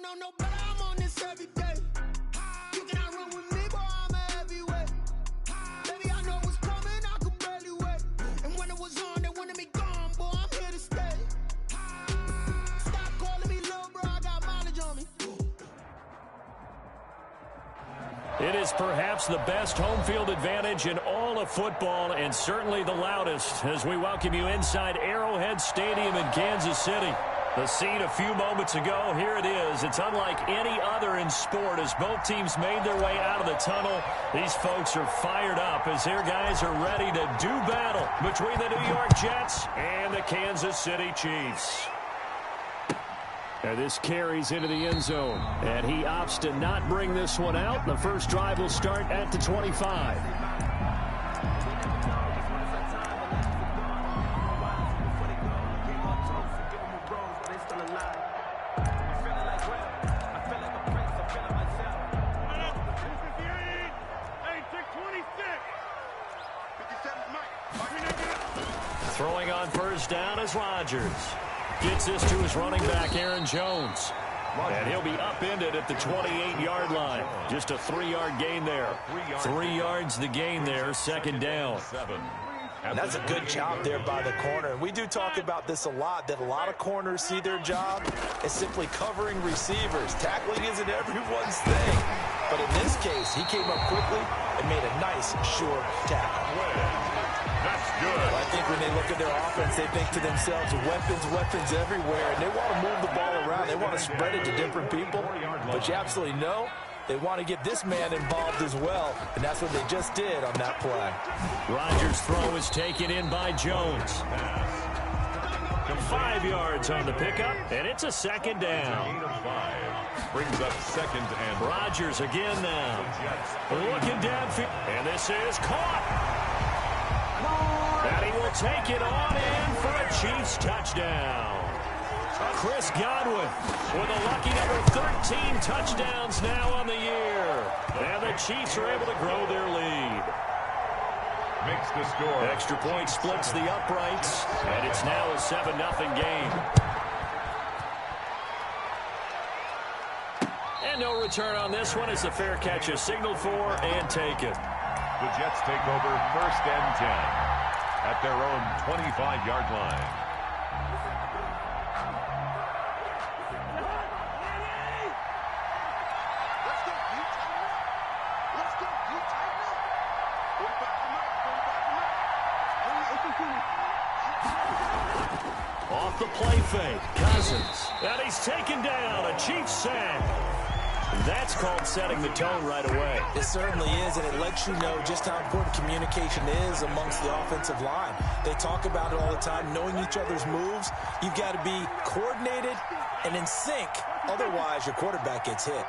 know no better, I'm on this every day. You cannot run with me, boy, I'm a heavyweight. Baby, I know what's coming, I could barely wait. And when it was on, they wanted me gone, boy, I'm here to stay. Stop calling me little bro, I got mileage on me. It is perhaps the best home field advantage in all of football, and certainly the loudest, as we welcome you inside Arrowhead Stadium in Kansas City. The scene a few moments ago, here it is. It's unlike any other in sport as both teams made their way out of the tunnel. These folks are fired up as their guys are ready to do battle between the New York Jets and the Kansas City Chiefs. And this carries into the end zone, and he opts to not bring this one out. The first drive will start at the 25. Throwing on first down is Rodgers. Gets this to his running back, Aaron Jones. And he'll be upended at the 28-yard line. Just a 3-yard gain there. 3 yards the gain there, second down. And that's a good job there by the corner. And we do talk about this a lot, that a lot of corners see their job as simply covering receivers. Tackling isn't everyone's thing. But in this case, he came up quickly and made a nice, short tackle. That's good. I think when they look at their offense, they think to themselves, weapons everywhere, and they want to move the ball around. They want to spread it to different people. But you absolutely know they want to get this man involved as well, and that's what they just did on that play. Rodgers' throw is taken in by Jones. 5 yards on the pickup, and it's a second down. Brings up second and Rodgers again now. Looking downfield, and this is caught. And he will take it on in for a Chiefs touchdown. Chris Godwin with a lucky number 13 touchdowns now on the year. And the Chiefs are able to grow their lead. Makes the score. Extra point splits the uprights, and it's now a 7-0 game. And no return on this one as the fair catch is signaled for and taken. The Jets take over first and 10 at their own 25-yard line. Off the play fake, Cousins. And he's taken down, a Chiefs sack. That's called setting the tone right away. It certainly is, and it lets you know just how important communication is amongst the offensive line. They talk about it all the time, knowing each other's moves. You've got to be coordinated and in sync. Otherwise, your quarterback gets hit.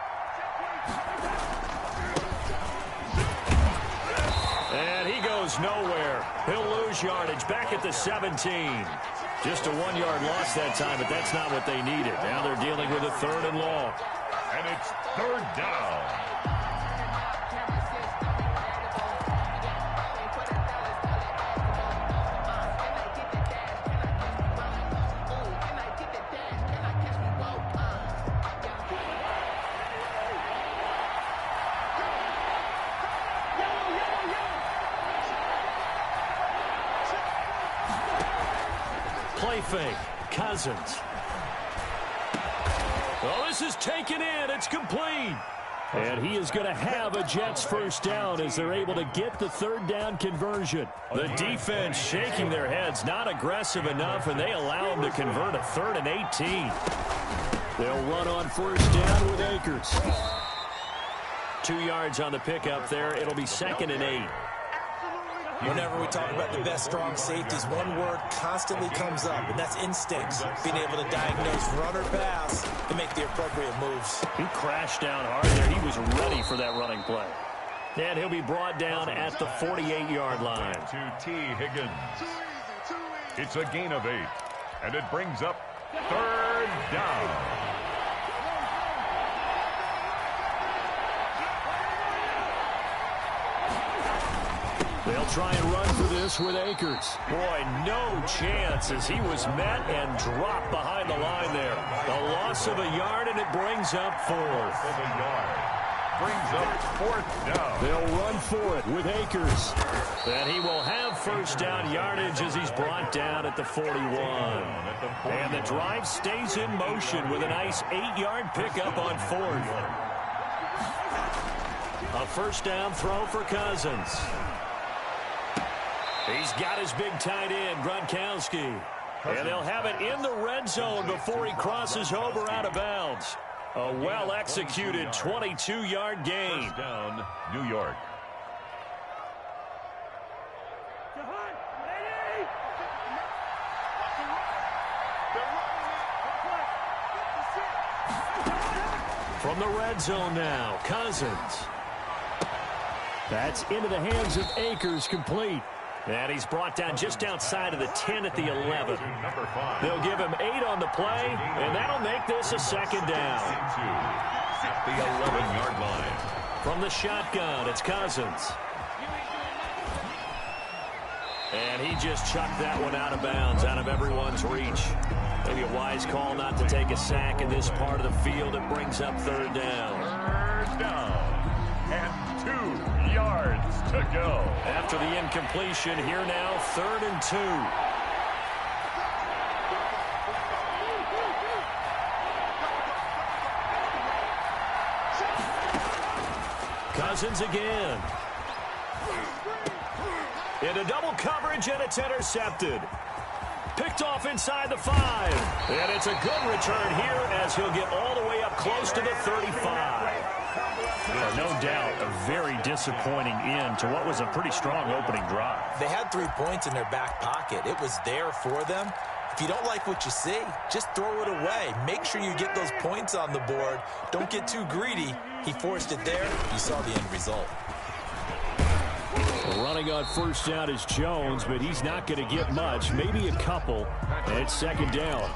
And he goes nowhere. He'll lose yardage back at the 17. Just a 1-yard loss that time, but that's not what they needed. Now they're dealing with a 3rd and long. And it's 3rd down. Play fake, Cousins. Well, this is taken in. It's complete. And he is going to have a Jets first down as they're able to get the 3rd down conversion. The defense shaking their heads, not aggressive enough, and they allow him to convert a 3rd and 18. They'll run on first down with Akers. 2 yards on the pickup there. It'll be 2nd and 8. Whenever we talk about the best strong safeties, one word constantly comes up, and that's instincts. Being able to diagnose run or pass and make the appropriate moves. He crashed down hard there. He was ready for that running play. And he'll be brought down at the 48-yard line. To T. Higgins. It's a gain of 8, and it brings up 3rd down. They'll They'll try and run for this with Akers. Boy, no chance as he was met and dropped behind the line there. The loss of a yard, and it brings up fourth. Brings up fourth down. They'll run for it with Akers. And he will have first down yardage as he's brought down at the 41. And the drive stays in motion with a nice 8-yard pickup on fourth. A first down throw for Cousins. He's got his big tight end, Gronkowski. And they'll have it in the red zone before he crosses over out of bounds. A well-executed 22-yard gain. First down, New York. From the red zone now, Cousins. That's into the hands of Akers, complete. And he's brought down just outside of the 10 at the 11. They'll give him 8 on the play, and that'll make this a second down. At the 11-yard line. From the shotgun, it's Cousins. And he just chucked that one out of bounds, out of everyone's reach. Maybe a wise call not to take a sack in this part of the field. It brings up third down. Third down. And 2 yards to go. After the incompletion, here now, 3rd and 2. Cousins again. Into double coverage, and it's intercepted. Picked off inside the 5. And it's a good return here as he'll get all the way up close to the 35. Well, no doubt a very disappointing end to what was a pretty strong opening drive. They had 3 points in their back pocket. It was there for them. If you don't like what you see, just throw it away. Make sure you get those points on the board. Don't get too greedy. He forced it there. You saw the end result. Running on first down is Jones, but he's not going to get much, maybe a couple, and it's second down.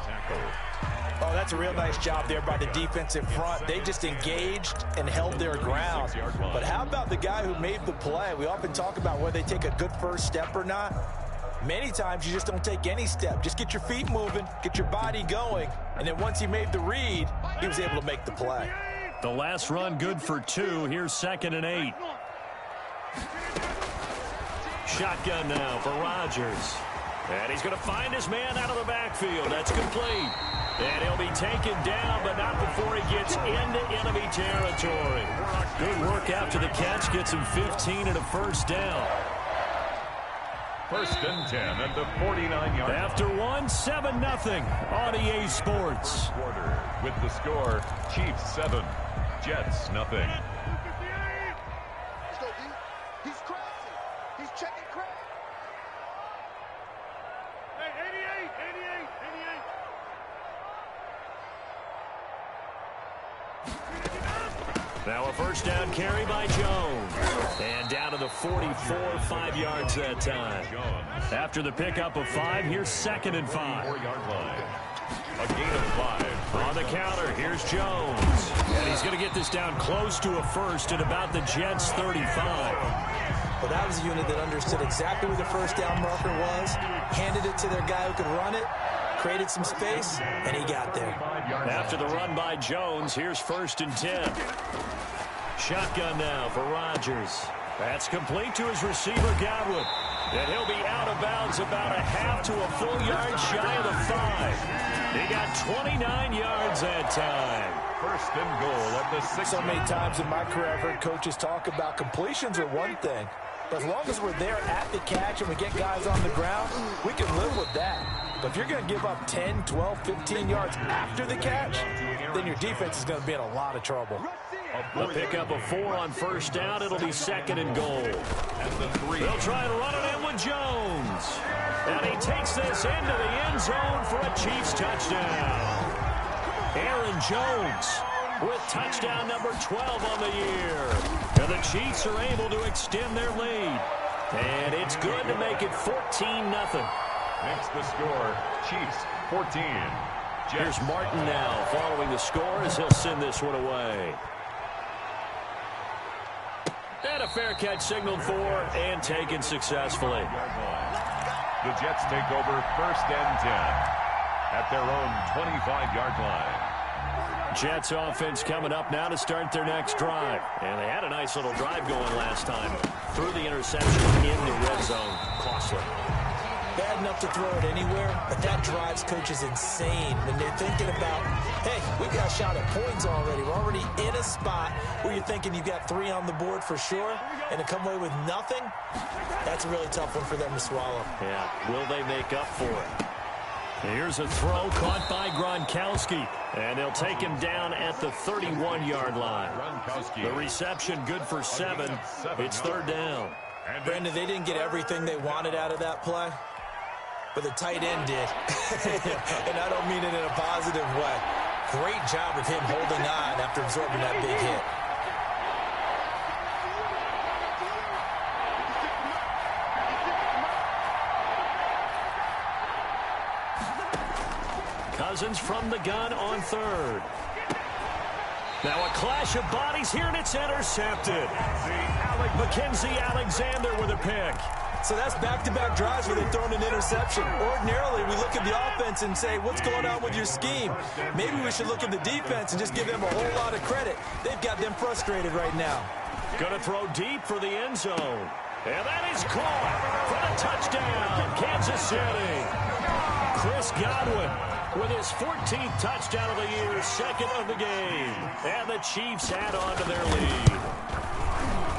Oh, that's a real nice job there by the defensive front. They just engaged and held their ground. But how about the guy who made the play? We often talk about whether they take a good first step or not. Many times you just don't take any step. Just get your feet moving, get your body going, and then once he made the read, he was able to make the play. The last run good for 2. Here's 2nd and 8. Shotgun now for Rodgers. And he's going to find his man out of the backfield. That's complete. And he'll be taken down, but not before he gets into enemy territory. Good work after the catch. Gets him 15 and a first down. 1st and 10 at the 49-yard. After 1, 7-0 on EA Sports. Quarter with the score, Chiefs 7, Jets 0. He's crossing. He's checking crack. Hey, 88. Now a first down carry by Jones. And down to the 44, 5 yards that time. After the pickup of 5, here's 2nd and 5. 4-yard line. A gain of 5. On the counter, here's Jones. And he's going to get this down close to a first at about the Jets' 35. Well, that was a unit that understood exactly where the first down marker was, handed it to their guy who could run it, created some space, and he got there. After the run by Jones, here's 1st and 10. Shotgun now for Rodgers. That's complete to his receiver, Godwin. And he'll be out of bounds about a half to a full yard shy of the 5. He got 29 yards that time. 1st and goal at the 6. So many times in my career I've heard coaches talk about completions are one thing. But as long as we're there at the catch and we get guys on the ground, we can live with that. But if you're going to give up 10, 12, 15 yards after the catch, then your defense is going to be in a lot of trouble. A pickup of 4 on first down. It'll be 2nd and goal. They'll try and run it in with Jones. And he takes this into the end zone for a Chiefs touchdown. Aaron Jones with touchdown number 12 on the year. And the Chiefs are able to extend their lead. And it's good to make it 14-0. Makes the score, Chiefs 14. Here's Martin now following the score as he'll send this one away. And a fair catch signaled for and taken successfully. The Jets take over 1st and 10 at their own 25-yard line. Jets offense coming up now to start their next drive. And they had a nice little drive going last time. Threw the interception in the red zone. Costly. Bad enough to throw it anywhere, but that drives coaches insane when they're thinking about, hey, we've got a shot at points already. We're already in a spot where you're thinking you've got 3 on the board for sure, and to come away with nothing, that's a really tough one for them to swallow. Yeah, will they make up for it? Here's a throw caught by Gronkowski, and they'll take him down at the 31-yard line. The reception good for 7. It's 3rd down. Brandon, they didn't get everything they wanted out of that play, but the tight end did. And I don't mean it in a positive way. Great job of him holding on after absorbing that big hit. Cousins from the gun on 3rd. Now a clash of bodies here, and it's intercepted. Mackenzie Alexander with a pick. So that's back-to-back drives where they've thrown an interception. Ordinarily, we look at the offense and say, what's going on with your scheme? Maybe we should look at the defense and just give them a whole lot of credit. They've got them frustrated right now. Going to throw deep for the end zone. And that is caught for the touchdown, Kansas City. Chris Godwin with his 14th touchdown of the year, 2nd of the game. And the Chiefs add on to their lead.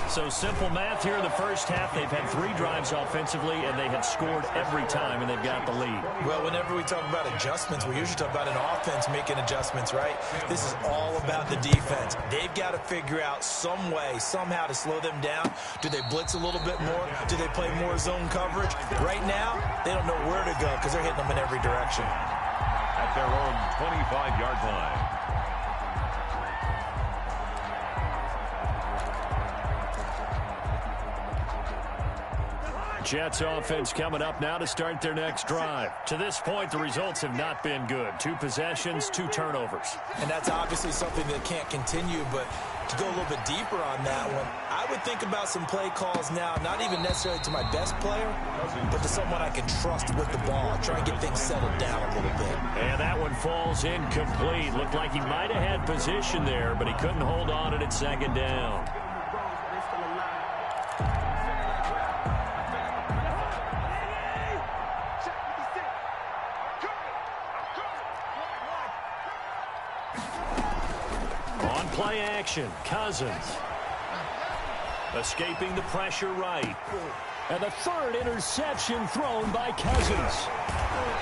So simple math here in the first half. They've had 3 drives offensively, and they have scored every time, and they've got the lead. Well, whenever we talk about adjustments, we usually talk about an offense making adjustments, right? This is all about the defense. They've got to figure out some way, somehow to slow them down. Do they blitz a little bit more? Do they play more zone coverage? Right now, they don't know where to go because they're hitting them in every direction. At their own 25-yard line. Jets offense coming up now to start their next drive. To this point, the results have not been good. 2 possessions, 2 turnovers. And that's obviously something that can't continue, but to go a little bit deeper on that one, I would think about some play calls now, not even necessarily to my best player, but to someone I can trust with the ball. Try and get things settled down a little bit. And that one falls incomplete. Looked like he might have had position there, but he couldn't hold on at 2nd down. Play action, Cousins. Escaping the pressure right. And the 3rd interception thrown by Cousins.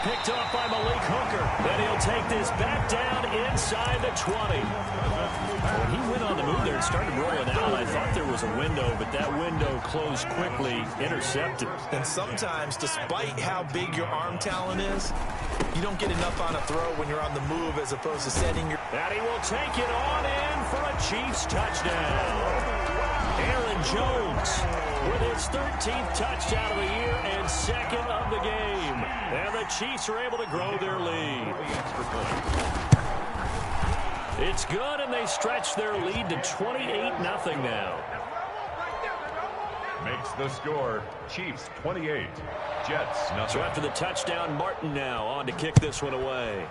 Picked off by Malik Hooker. Then he'll take this back down inside the 20. When he went on the move there and started rolling out, I thought there was a window, but that window closed quickly, intercepted. And sometimes, despite how big your arm talent is, you don't get enough on a throw when you're on the move as opposed to setting your... And he will take it on in for a Chiefs touchdown. Aaron Jones with his 13th touchdown of the year and 2nd of the game. And the Chiefs are able to grow their lead. It's good, and they stretch their lead to 28-0 now. Makes the score Chiefs 28, Jets nothing. So after the touchdown, Martin now on to kick this one away.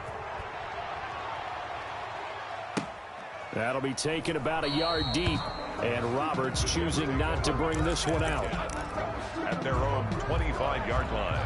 That'll be taken about a yard deep, and Roberts choosing not to bring this one out. At their own 25-yard line.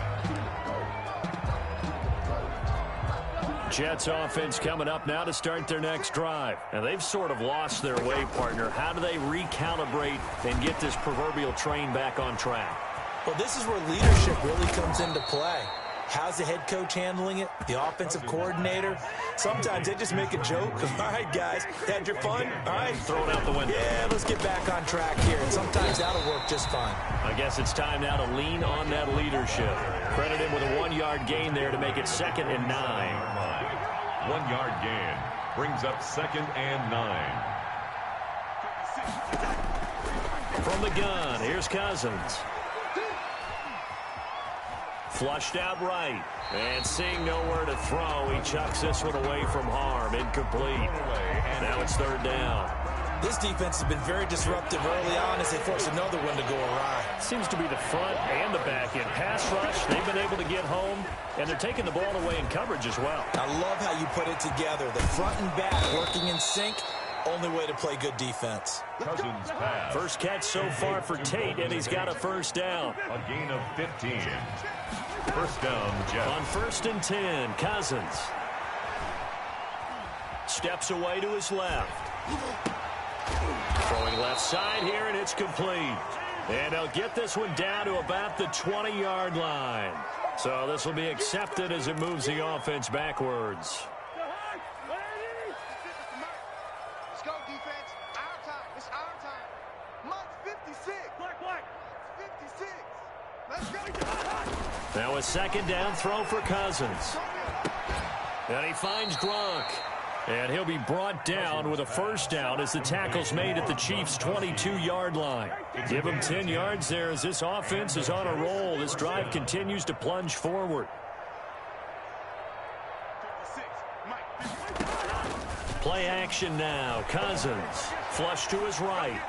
Jets offense coming up now to start their next drive. Now they've sort of lost their way, partner. How do they recalibrate and get this proverbial train back on track? Well, this is where leadership really comes into play. How's the head coach handling it? The offensive coordinator? Sometimes they just make a joke. All right, guys, had your fun? All right. Throw it out the window. Yeah, let's get back on track here. And sometimes that'll work just fine. I guess it's time now to lean on that leadership. Credit him with a 1-yard gain there to make it 2nd and 9. 1-yard gain brings up 2nd and 9. From the gun, here's Cousins. Flushed out right. And seeing nowhere to throw, he chucks this one away from harm. Incomplete. Now it's 3rd down. This defense has been very disruptive early on as they force another one to go awry. Seems to be the front and the back end. Pass rush, they've been able to get home, and they're taking the ball away in coverage as well. I love how you put it together. The front and back working in sync. Only way to play good defense. Cousins pass. First catch so far for Tate, and he's got a first down. A gain of 15. First down, Jets. On 1st and 10, Cousins steps away to his left. Throwing left side here, and it's complete. And they'll get this one down to about the 20-yard line. So this will be accepted as it moves the offense backwards. Let's go, defense. Our time. It's our time. Mike's 56. Black. 56. Let's go. Now a second down throw for Cousins. And he finds Gronk. And he'll be brought down with a first down as the tackle's made at the Chiefs' 22-yard line. Give him 10 yards there as this offense is on a roll. This drive continues to plunge forward. Play action now. Cousins flush to his right.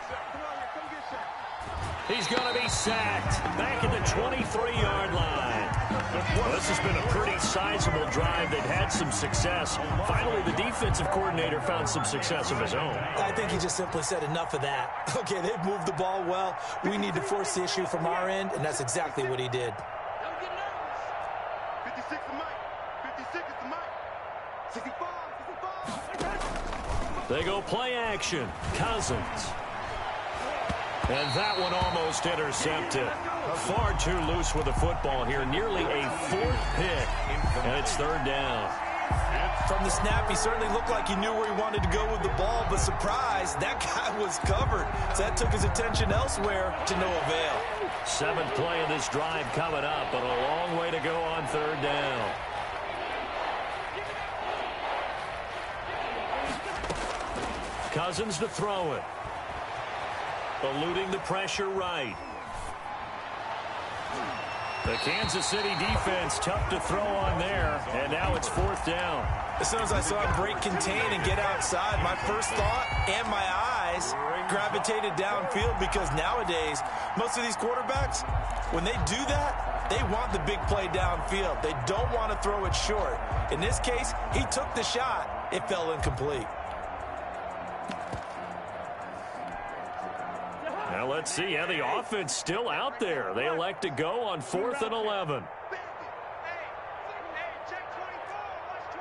He's going to be sacked back at the 23-yard line. Well, this has been a pretty sizable drive. They've had some success. Finally, the defensive coordinator found some success of his own. I think he just simply said enough of that. Okay, they've moved the ball well. We need to force the issue from our end, and that's exactly what he did. 56 is Mike. 56 is Mike. 65. They go play action. Cousins. And that one almost intercepted. Far too loose with the football here. Nearly a 4th pick. And it's 3rd down. From the snap, he certainly looked like he knew where he wanted to go with the ball, but surprise, that guy was covered. So that took his attention elsewhere to no avail. 7th play of this drive coming up, but a long way to go on 3rd down. Cousins to throw it. Eluding the pressure right. The Kansas City defense tough to throw on there, and now it's 4th down. As soon as I saw him break contain and get outside, my first thought and my eyes gravitated downfield because nowadays, most of these quarterbacks, when they do that, they want the big play downfield. They don't want to throw it short. In this case, he took the shot. It fell incomplete. Now let's see how the offense still out there. They elect to go on 4th and 11. Hey, check 24. Watch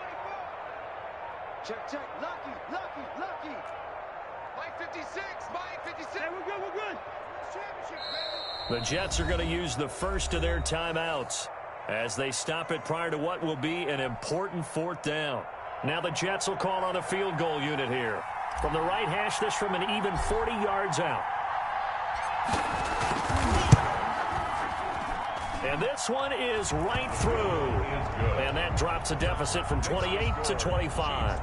24. Check. Lucky. Mike 56. Hey, we're good. Championship, baby. The Jets are going to use the first of their timeouts as they stop it prior to what will be an important 4th down. Now the Jets will call on a field goal unit here. From the right hash, this from an even 40 yards out. And this one is right through. And that drops a deficit from 28 to 25.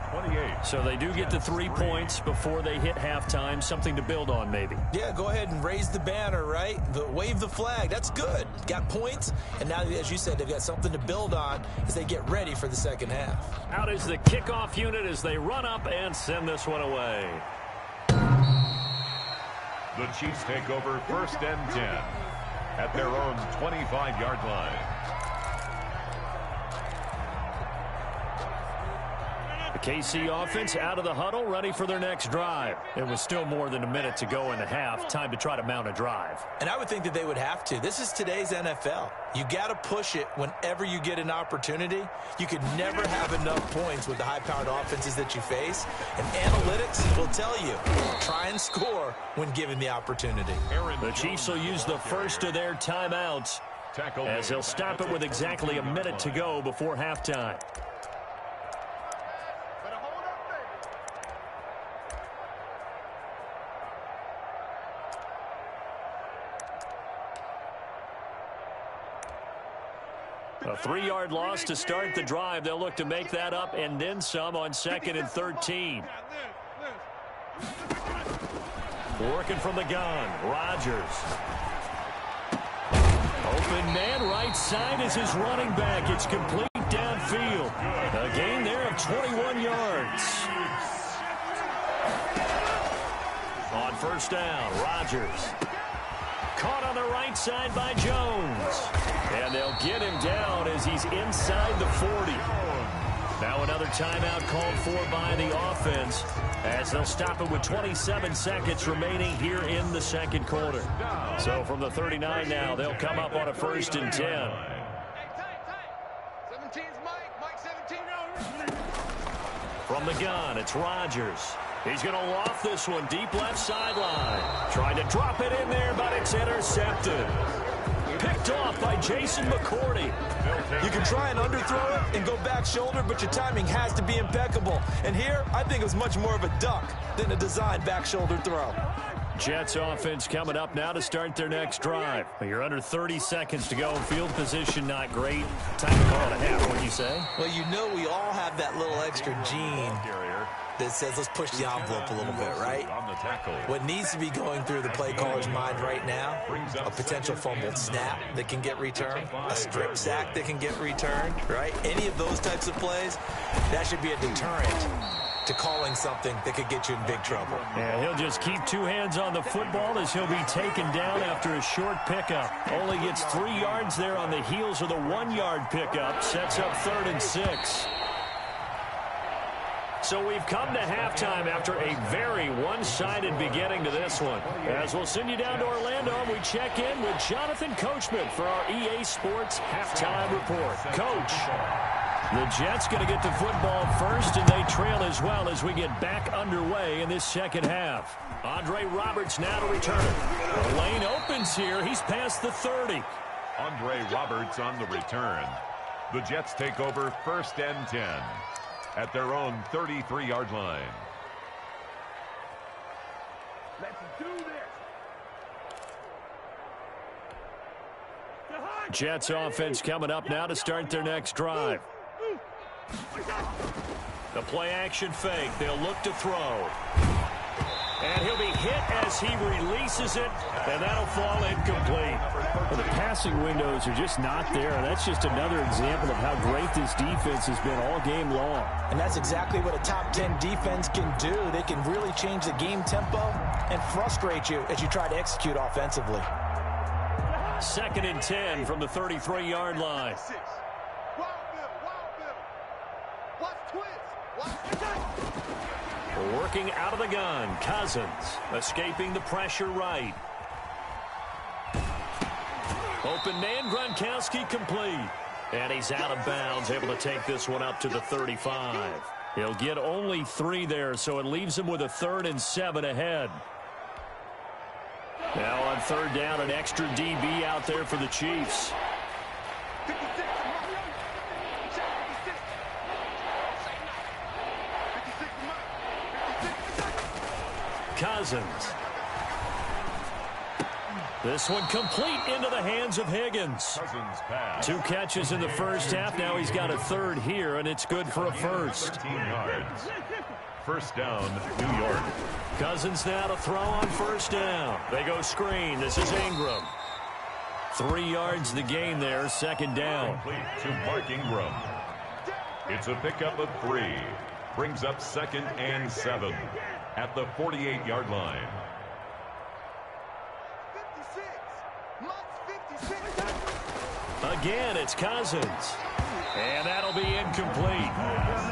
So they do get the 3 points before they hit halftime. Something to build on, maybe. Yeah, go ahead and raise the banner, right? Wave the flag. That's good. Got points. And now, as you said, they've got something to build on as they get ready for the second half. Out is the kickoff unit as they run up and send this one away. The Chiefs take over 1st and 10 at their own 25-yard line. The KC offense out of the huddle, ready for their next drive. It was still more than a minute to go in the half. Time to try to mount a drive. And I would think that they would have to. This is today's NFL. You got to push it whenever you get an opportunity. You could never have enough points with the high-powered offenses that you face. And analytics will tell you, try and score when given the opportunity. The Chiefs will use the first of their timeouts as they'll stop it with exactly a minute to go before halftime. A 3-yard loss to start the drive. They'll look to make that up and then some on 2nd and 13. Working from the gun, Rodgers. Open man, right side is his running back. It's complete downfield. A gain there of 21 yards. first down. Rodgers. Caught on the right side by Jones. And they'll get him down as he's inside the 40. Now another timeout called for by the offense as they'll stop it with 27 seconds remaining here in the second quarter. So from the 39 now, they'll come up on a 1st and 10. 17's Mike 17. From the gun, it's Rodgers. He's going to loft this one deep left sideline. Trying to drop it in there, but it's intercepted. Picked off by Jason McCourty. You can try and underthrow it and go back shoulder, but your timing has to be impeccable. And here, I think it was much more of a duck than a designed back shoulder throw. Jets offense coming up now to start their next drive. You're under 30 seconds to go. Field position not great. Time to call it a half, wouldn't you say? Well, you know we all have that little extra gene that says let's push the envelope a little bit, right? What needs to be going through the play caller's mind right now, a potential fumbled snap that can get returned, a strip sack that can get returned, right? Any of those types of plays, that should be a deterrent to calling something that could get you in big trouble. And he'll just keep two hands on the football as he'll be taken down after a short pickup. Only gets 3 yards there on the heels of the 1-yard pickup. Sets up 3rd and 6. So we've come to halftime after a very one-sided beginning to this one. As we'll send you down to Orlando, we check in with Jonathan Coachman for our EA Sports Halftime Report. Coach, the Jets going to get the football first, and they trail as well as we get back underway in this second half. Andre Roberts now to return it. The lane opens here. He's past the 30. Andre Roberts on the return. The Jets take over 1st and 10 at their own 33-yard line. Let's do this. Jets offense coming up now to start their next drive. The play action fake. They'll look to throw. And he'll be hit as he releases it, and that'll fall incomplete. Well, the passing windows are just not there. That's just another example of how great this defense has been all game long. And that's exactly what a top 10 defense can do. They can really change the game tempo and frustrate you as you try to execute offensively. 2nd and 10 from the 33-yard line. Working out of the gun, Cousins escaping the pressure right. Open man, Gronkowski complete. And he's out of bounds, able to take this one up to the 35. He'll get only 3 there, so it leaves him with a 3rd and 7 ahead. Now on 3rd down, an extra DB out there for the Chiefs. Cousins. This one complete into the hands of Higgins. 2 catches in the first half. Now he's got a 3rd here, and it's good for a 1st. 13 yards. 1st down, New York. Cousins now to throw on 1st down. They go screen. This is Ingram. 3 yards the gain there, 2nd down. Complete to Mark Ingram. It's a pickup of 3. Brings up 2nd and 7 at the 48-yard line. 56. Again, it's Cousins. And that'll be incomplete.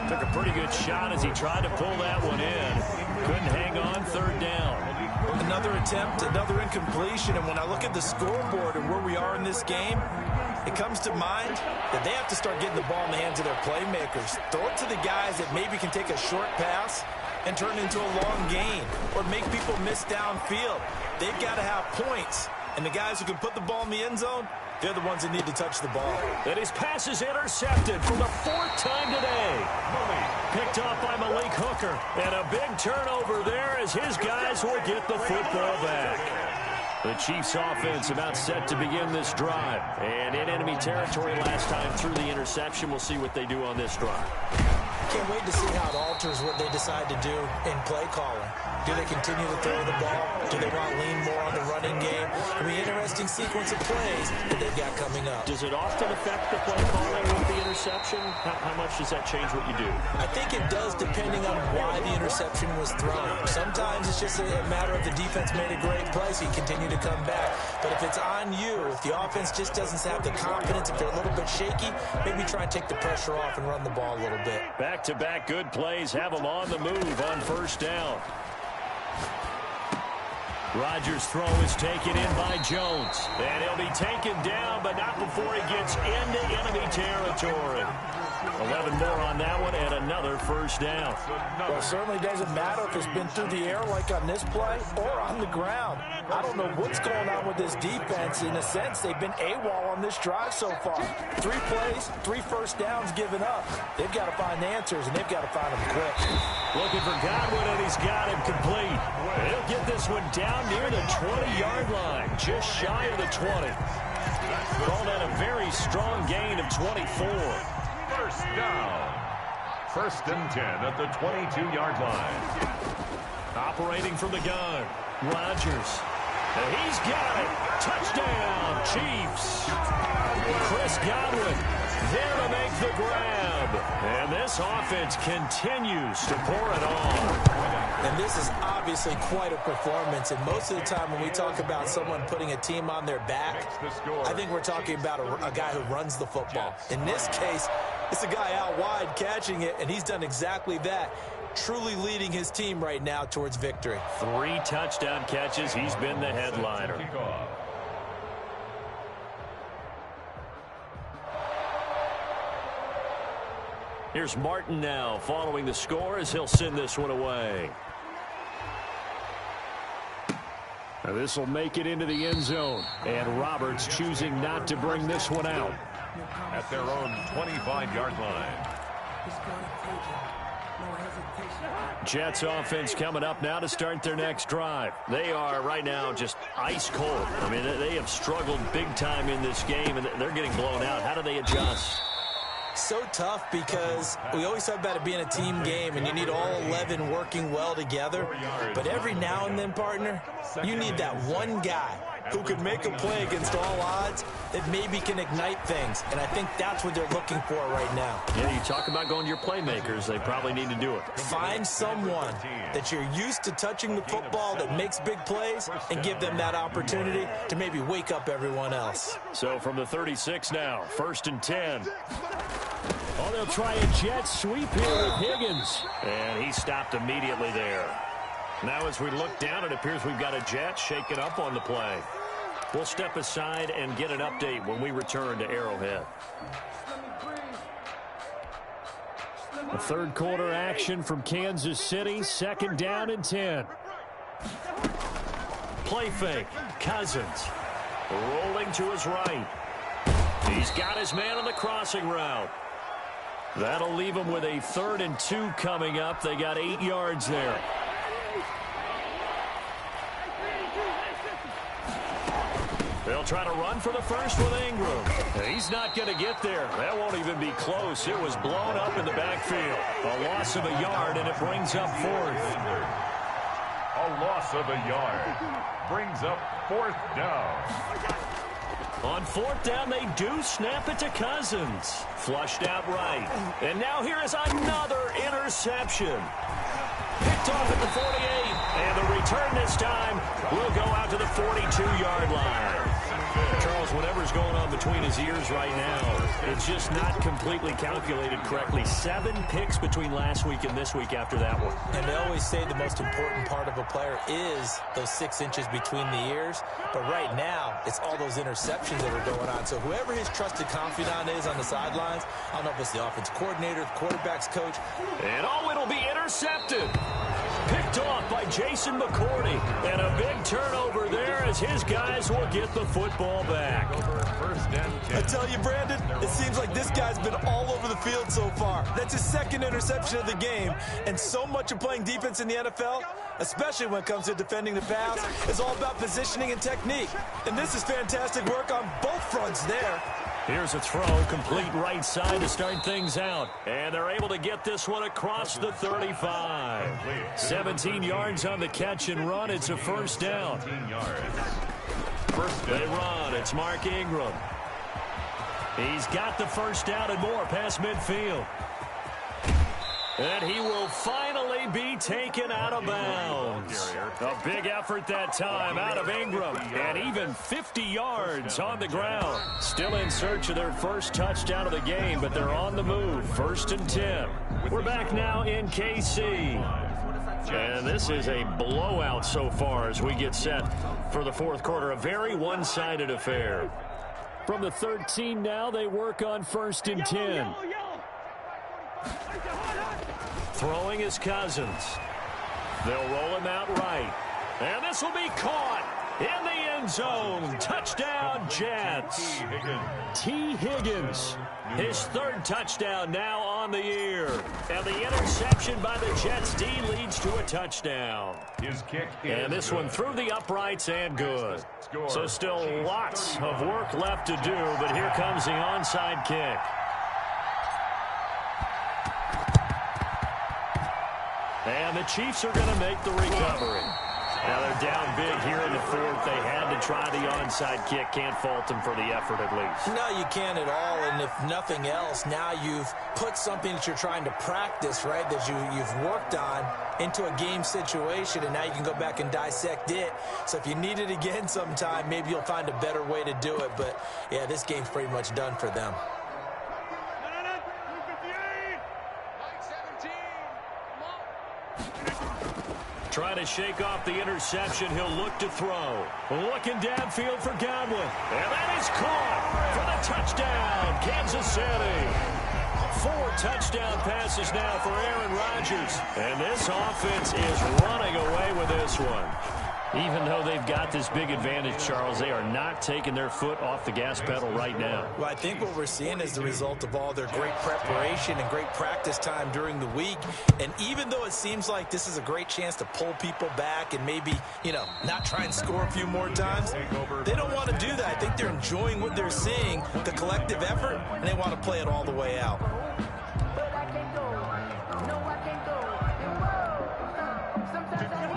Took a pretty good shot as he tried to pull that one in. Couldn't hang on, 3rd down. Another attempt, another incompletion, and when I look at the scoreboard and where we are in this game, it comes to mind that they have to start getting the ball in the hands of their playmakers. Throw it to the guys that maybe can take a short pass and turn it into a long gain or make people miss downfield. They've got to have points, and the guys who can put the ball in the end zone, they're the ones that need to touch the ball. And his pass is intercepted for the 4th time today. Picked off by Malik Hooker. And a big turnover there as his guys will get the football back. The Chiefs offense about set to begin this drive. And in enemy territory last time through the interception. We'll see what they do on this drive. Can't wait to see how it alters what they decide to do in play calling. Do they continue to throw the ball? Do they want to lean more on the running game? I mean, interesting sequence of plays that they've got coming up. Does it often affect the play calling with the interception? How much does that change what you do? I think it does, depending on why the interception was thrown. Sometimes it's just a matter of the defense made a great play, so you continue to come back. But if it's on you, if the offense just doesn't have the confidence, if they're a little bit shaky, maybe try and take the pressure off and run the ball a little bit. Back-to-back good plays have them on the move on first down. Rodgers' throw is taken in by Jones. And he'll be taken down, but not before he gets into enemy territory. 11 more on that one and another first down. Well, it certainly doesn't matter if it's been through the air like on this play or on the ground. I don't know what's going on with this defense. In a sense, they've been AWOL on this drive so far. 3 plays, 3 first downs given up. They've got to find answers, and they've got to find them quick. Looking for Godwin, and he's got him complete. He'll get this one down near the 20-yard line, just shy of the 20. Called out a very strong gain of 24. First down. First and 10 at the 22-yard line. Operating from the gun, Rodgers. And he's got it. Touchdown, Chiefs. Chris Godwin there to make the grab. And this offense continues to pour it on. And this is obviously quite a performance. And most of the time when we talk about someone putting a team on their back, I think we're talking about a guy who runs the football. In this case, it's a guy out wide catching it, and he's done exactly that. Truly leading his team right now towards victory. 3 touchdown catches. He's been the headliner. Here's Martin now following the score as he'll send this one away. Now this will make it into the end zone. And Roberts choosing not to bring this one out. At their own 25-yard line. Jets offense coming up now to start their next drive. They are right now just ice cold. I mean, they have struggled big time in this game, and they're getting blown out. How do they adjust? So tough because we always talk about it being a team game and you need all 11 working well together. But every now and then, partner, you need that one guy who can make a play against all odds that maybe can ignite things. And I think that's what they're looking for right now. Yeah, you talk about going to your playmakers. They probably need to do it. Find someone that you're used to touching the football that makes big plays and give them that opportunity to maybe wake up everyone else. So from the 36 now, 1st and 10. Oh, they'll try a jet sweep here with Higgins. And he stopped immediately there. Now as we look down, it appears we've got a jet shaken up on the play. We'll step aside and get an update when we return to Arrowhead. The third quarter action from Kansas City, 2nd down and 10. Play fake, Cousins. Rolling to his right. He's got his man on the crossing route. That'll leave him with a 3rd and 2 coming up. They got 8 yards there. They'll try to run for the first with Ingram. He's not going to get there. That won't even be close. It was blown up in the backfield. A loss of a yard, and it brings up 4th. A loss of a yard brings up 4th down. On 4th down, they do snap it to Cousins. Flushed out right. And now here is another interception. Picked off at the 48. And the return this time will go out to the 42-yard line. Charles, whatever's going on between his ears right now, it's just not completely calculated correctly. 7 picks between last week and this week after that one. And they always say the most important part of a player is those 6 inches between the ears. But right now, it's all those interceptions that are going on. So whoever his trusted confidant is on the sidelines, I don't know if it's the offensive coordinator, the quarterback's coach. And oh, it'll be intercepted. Picked off by Jason McCourty. And a big turnover there as his guys will get the football back. I tell you, Brandon, it seems like this guy's been all over the field so far. That's his 2nd interception of the game. And so much of playing defense in the NFL, especially when it comes to defending the pass, is all about positioning and technique. And this is fantastic work on both fronts there. Here's a throw, complete right side to start things out. And they're able to get this one across the 35. 17 yards on the catch and run. It's a first down. They run. It's Mark Ingram. He's got the first down and more past midfield. And he will finally be taken out of bounds. A big effort that time out of Ingram. And even 50 yards on the ground. Still in search of their first touchdown of the game, but they're on the move. 1st and 10. We're back now in KC. And this is a blowout so far as we get set for the fourth quarter. A very one-sided affair. From the 13 now, they work on 1st and 10. Throwing is Cousins. They'll roll him out right. And this will be caught in the end zone. Touchdown, Jets. T. Higgins. His 3rd touchdown now on the year. And the interception by the Jets D leads to a touchdown. His kick is and this one through the uprights and good. So still lots of work left to do, but here comes the onside kick. And the Chiefs are going to make the recovery. Now they're down big here in the 4th. They had to try the onside kick. Can't fault them for the effort at least. No, you can't at all. And if nothing else, now you've put something that you're trying to practice, right, that you've worked on into a game situation, and now you can go back and dissect it. So if you need it again sometime, maybe you'll find a better way to do it. But, yeah, this game's pretty much done for them. Trying to shake off the interception. He'll look to throw. Looking downfield for Godwin. And that is caught for the touchdown, Kansas City. 4 touchdown passes now for Aaron Rodgers. And this offense is running away with this one. Even though they've got this big advantage, Charles, they are not taking their foot off the gas pedal right now. Well, I think what we're seeing is the result of all their great preparation and great practice time during the week. And even though it seems like this is a great chance to pull people back and maybe, not try and score a few more times, they don't want to do that. I think they're enjoying what they're seeing, the collective effort, and they want to play it all the way out.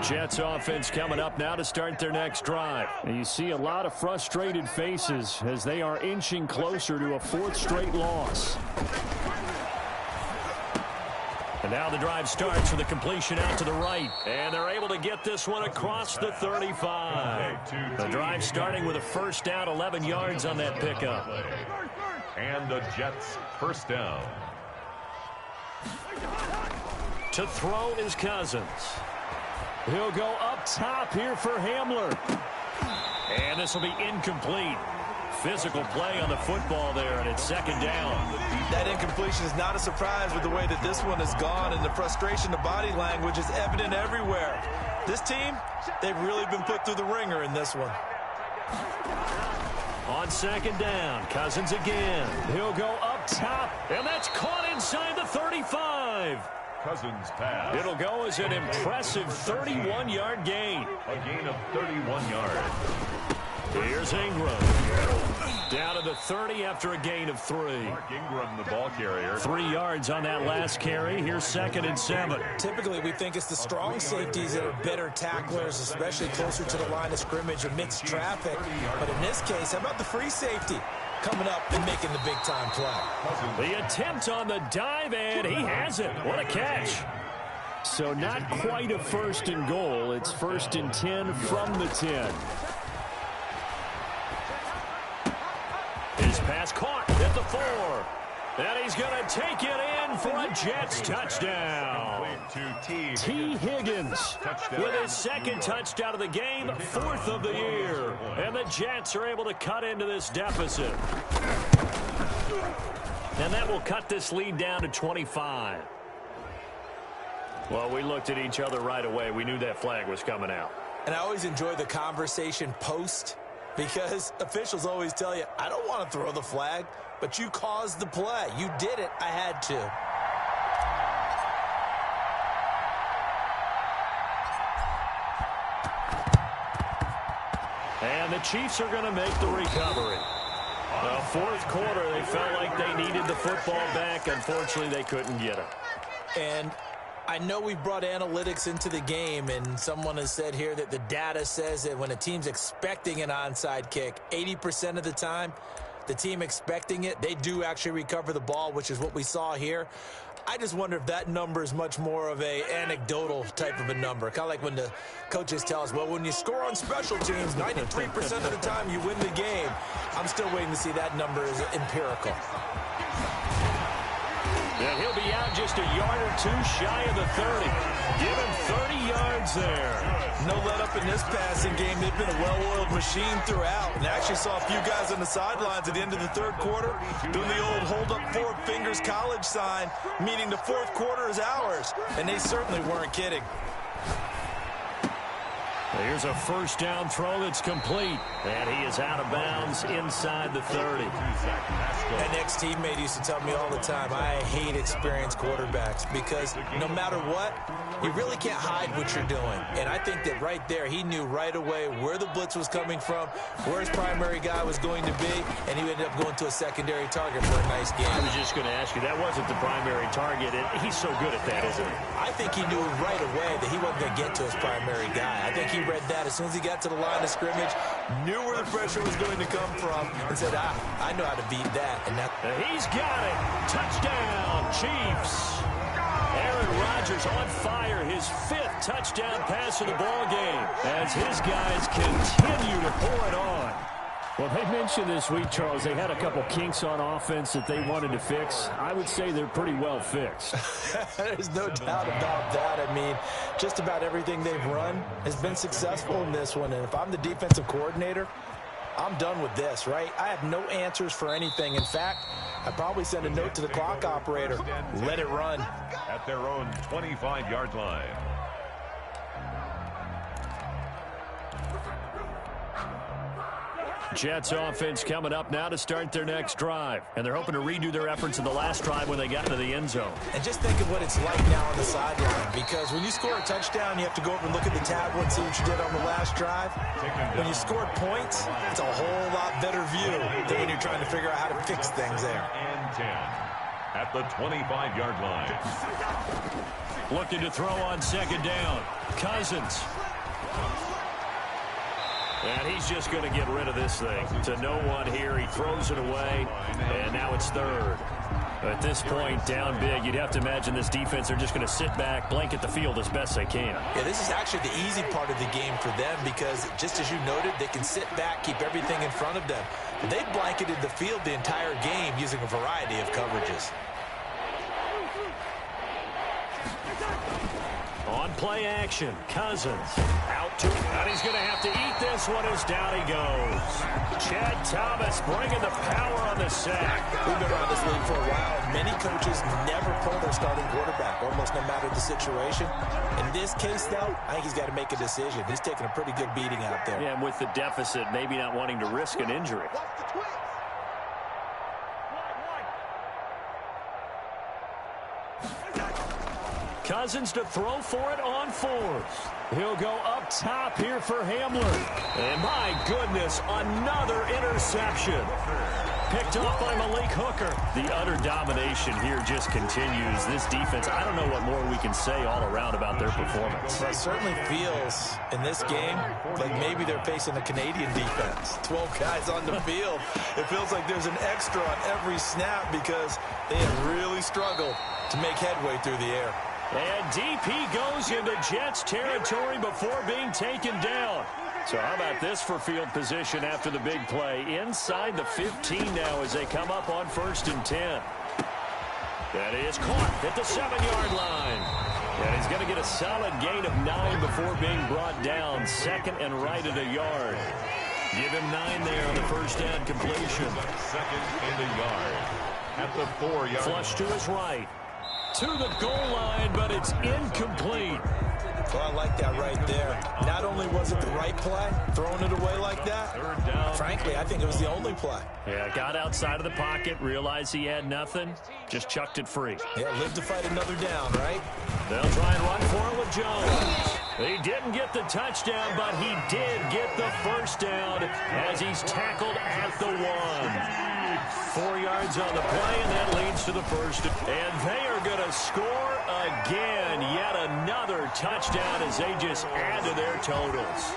Jets offense coming up now to start their next drive. And you see a lot of frustrated faces as they are inching closer to a 4th straight loss. And now the drive starts with a completion out to the right. And they're able to get this one across the 35. The drive starting with a first down, 11 yards on that pickup. And the Jets first down. To throw is Cousins. He'll go up top here for Hamler. And this will be incomplete. Physical play on the football there, and it's 2nd down. That incompletion is not a surprise with the way that this one has gone, and the frustration, the body language is evident everywhere. This team, they've really been put through the ringer in this one. On 2nd down, Cousins again. He'll go up top, and that's caught inside the 35. Cousins pass. It'll go as an impressive 31-yard gain. A gain of 31 yards. Here's Ingram. Down to the 30 after a gain of 3. Mark Ingram, the ball carrier. 3 yards on that last carry. Here's 2nd and 7. Typically, we think it's the strong safeties that are better tacklers, especially closer to the line of scrimmage amidst traffic. But in this case, how about the free safety coming up and making the big-time play? The attempt on the dive, and he has it. What a catch. So not quite a 1st and goal. It's 1st and 10 from the 10. His pass caught at the 4. And he's going to take it in for a Jets touchdown. T. Higgins with his 2nd touchdown of the game, 4th of the year. And the Jets are able to cut into this deficit. And that will cut this lead down to 25. Well, we looked at each other right away. We knew that flag was coming out. And I always enjoy the conversation post, because officials always tell you, I don't want to throw the flag, but you caused the play. You did it. I had to. And the Chiefs are going to make the recovery. Well, fourth quarter, they felt like they needed the football back. Unfortunately, they couldn't get it. And I know we've brought analytics into the game, and someone has said here that the data says that when a team's expecting an onside kick, 80% of the time, the team expecting it, they do actually recover the ball, which is what we saw here. I just wonder if that number is much more of a anecdotal type of a number. Kind of like when the coaches tell us, well, when you score on special teams, 93% of the time you win the game. I'm still waiting to see that number is empirical. And he'll be out just a yard or two shy of the 30. Give him 30 yards there. No let up in this passing game. They've been a well-oiled machine throughout. And I actually saw a few guys on the sidelines at the end of the third quarter doing the old hold up four fingers college sign, meaning the fourth quarter is ours. And they certainly weren't kidding. Here's a first down throw that's complete. And he is out of bounds inside the 30. An ex-teammate used to tell me all the time, I hate experienced quarterbacks because no matter what, you really can't hide what you're doing. And I think that right there, he knew right away where the blitz was coming from, where his primary guy was going to be, and he ended up going to a secondary target for a nice game. I was just going to ask you, that wasn't the primary target, and he's so good at that, isn't he? I think he knew right away that he wasn't going to get to his primary guy. I think he read that as soon as he got to the line of scrimmage, knew where the pressure was going to come from, and said, I know how to beat that. And he's got it. Touchdown, Chiefs. Aaron Rodgers on fire, his fifth touchdown pass of the ball game as his guys continue to pour it on. Well, they mentioned this week, Charles, they had a couple kinks on offense that they wanted to fix. I would say they're pretty well fixed. There's no doubt about that. I mean, just about everything they've run has been successful in this one. And if I'm the defensive coordinator, I'm done with this, right? I have no answers for anything. In fact, I'd probably send a note to the clock operator. Let it run. At their own 25-yard line. Jets offense coming up now to start their next drive. And they're hoping to redo their efforts in the last drive when they got into the end zone. And just think of what it's like now on the sideline. Because when you score a touchdown, you have to go over and look at the tablet and see what you did on the last drive. When you scored points, it's a whole lot better view than when you're trying to figure out how to fix things there. And 10 at the 25-yard line. Looking to throw on second down. Cousins. And he's just going to get rid of this thing. To no one here. He throws it away. And now it's third. At this point, down big, you'd have to imagine this defense, they're just going to sit back, blanket the field as best they can. Yeah, this is actually the easy part of the game for them because, just as you noted, they can sit back, keep everything in front of them. They blanketed the field the entire game using a variety of coverages. On play action, Cousins out to, and he's going to have to eat this one as down he goes. Chad Thomas bringing the power on the sack. We've been around this league for a while, and many coaches never pull their starting quarterback, almost no matter the situation. In this case, though, I think he's got to make a decision. He's taking a pretty good beating out there. Yeah, and with the deficit, maybe not wanting to risk an injury. Cousins to throw for it on fourth. He'll go up top here for Hamler. And my goodness, another interception. Picked off by Malik Hooker. The utter domination here just continues. This defense, I don't know what more we can say all around about their performance. Well, it certainly feels in this game like maybe they're facing a Canadian defense. 12 guys on the field. It feels like there's an extra on every snap because they have really struggled to make headway through the air. And DP goes into Jets territory before being taken down. So how about this for field position after the big play? Inside the 15 now as they come up on 1st and 10. That is caught at the 7-yard line. And he's going to get a solid gain of 9 before being brought down. 2nd and right at a yard. Give him 9 there on the first down completion. 2nd and a yard at the 4-yard line. Flush to his right. To the goal line, but it's incomplete. Well, I like that right there. Not only was it the right play, throwing it away like that, frankly, I think it was the only play. Yeah, got outside of the pocket, realized he had nothing, just chucked it free. Yeah, live to fight another down, right? They'll try and run for it with Jones. He didn't get the touchdown, but he did get the first down as he's tackled at the 1. 4 yards on the play, and that leads to the first. And they are going to score again. Yet another touchdown as they just add to their totals.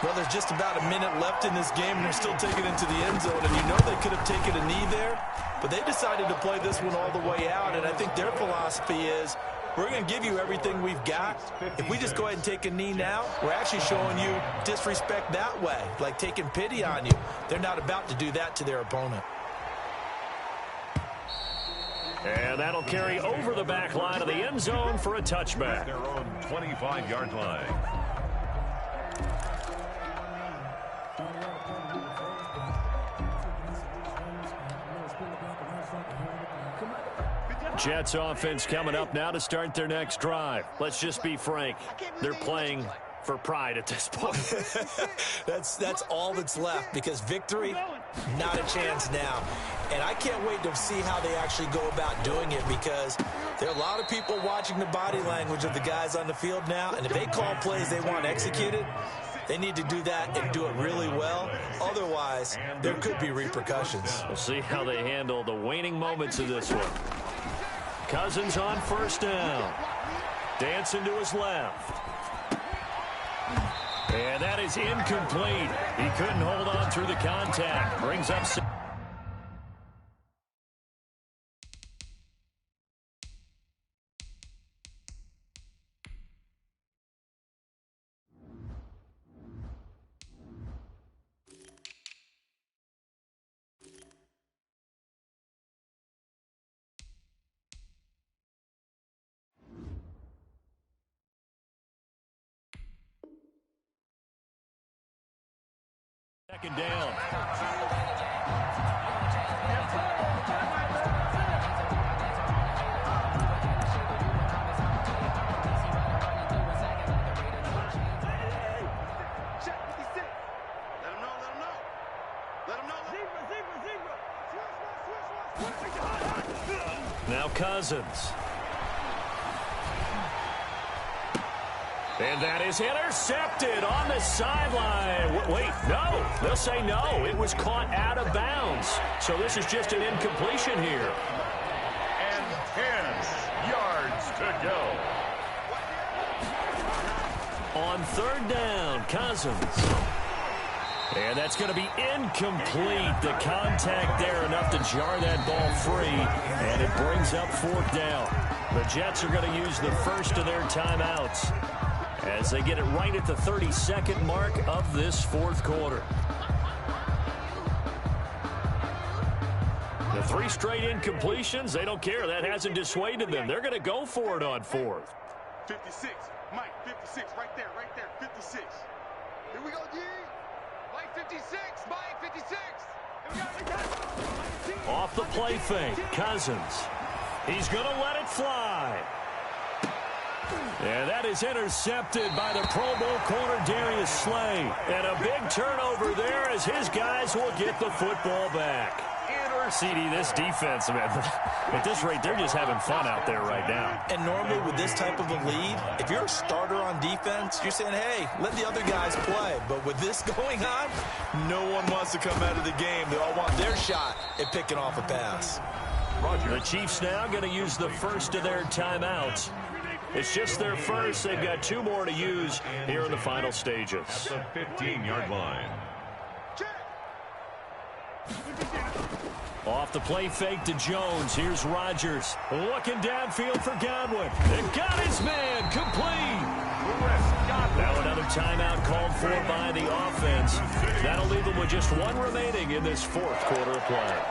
Well, there's just about a minute left in this game, and they're still taking it into the end zone. And you know they could have taken a knee there, but they decided to play this one all the way out. And I think their philosophy is, we're going to give you everything we've got. If we just go ahead and take a knee now, we're actually showing you disrespect that way, like taking pity on you. They're not about to do that to their opponent. And that'll carry over the back line of the end zone for a touchback. Their own 25-yard line. Jets offense coming up now to start their next drive. Let's just be frank. They're playing for pride at this point. That's all that's left, because victory, not a chance now. And I can't wait to see how they actually go about doing it, because there are a lot of people watching the body language of the guys on the field now, and if they call plays they want executed, they need to do that and do it really well. Otherwise, there could be repercussions. We'll see how they handle the waning moments of this one. Cousins on first down. Dancing to his left. And that is incomplete. He couldn't hold on through the contact. Brings up... Second down. Now Cousins. And that is intercepted on the sideline. Wait, no. They'll say no. It was caught out of bounds. So this is just an incompletion here. And 10 yards to go. On third down, Cousins. And that's going to be incomplete. The contact there enough to jar that ball free. And it brings up fourth down. The Jets are going to use the first of their timeouts as they get it right at the 32nd mark of this fourth quarter. The 3 straight incompletions, they don't care. That hasn't dissuaded them. They're going to go for it on fourth. 56. Mike, 56. Right there, 56. Here we go, G. Mike, 56. Mike, 56. Here we go. Off the play fake, Cousins. He's going to let it fly. And that is intercepted by the Pro Bowl corner Darius Slay. And a big turnover there as his guys will get the football back. CD, this defense, man, at this rate, they're just having fun out there right now. And normally with this type of a lead, if you're a starter on defense, you're saying, hey, let the other guys play. But with this going on, no one wants to come out of the game. They all want their shot at picking off a pass. The Chiefs now going to use the first of their timeouts. It's just their first. They've got 2 more to use here in the final stages. At the 15-yard line. Off the play fake to Jones. Here's Rodgers looking downfield for Godwin. And got his man complete. Now another timeout called for by the offense. That'll leave them with just 1 remaining in this fourth quarter of play.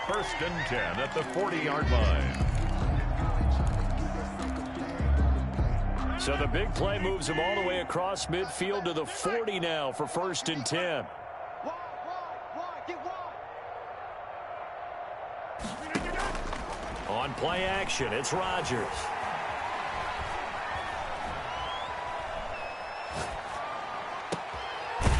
1st and 10 at the 40-yard line. So the big play moves them all the way across midfield to the 40 now for 1st and 10. On play action, it's Rodgers.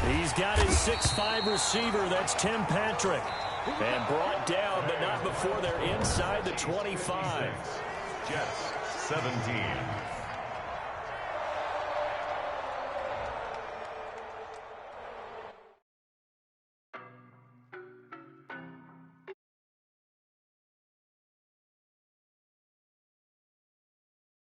He's got his 6'5" receiver. That's Tim Patrick. And brought down, but not before they're inside the 25. Jets 17.